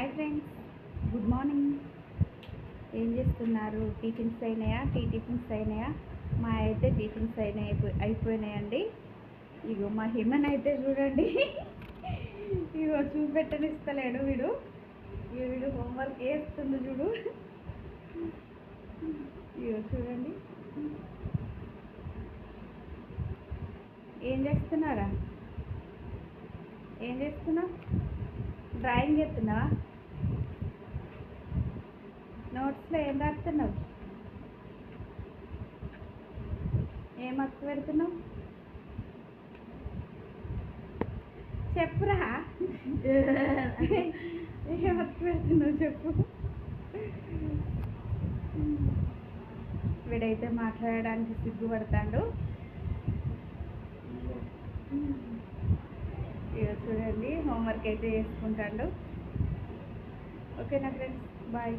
Hi friends, good morning. ఏం చేస్తున్నారు? Tiffins అయినాయా? టిఫిన్స్ అయినాయా? మా అయితే టిఫిన్స్ అయిపోయినాయండి. ఇగో మా హిమన్ అయితే చూడండి, ఇగో చూపెట్టనిస్తలేడు వీడు. వీడు హోంవర్క్ వేస్తుంది చూడు. ఇగో చూడండి, ఏం చేస్తున్నారా? ఏం చేస్తున్నావు? డ్రాయింగ్ చేస్తున్నావా? నోట్స్లో ఏం రాస్తున్నావు? ఏం అక్కు పెడుతున్నావు? చెప్పురా, ఏం అక్కు పెడుతున్నావు చెప్పు. వీడైతే మాట్లాడడానికి సిగ్గుపడతాడు. ఇక చూడండి, హోంవర్క్ అయితే చేసుకుంటాడు. ఓకేనా ఫ్రెండ్స్, బాయ్.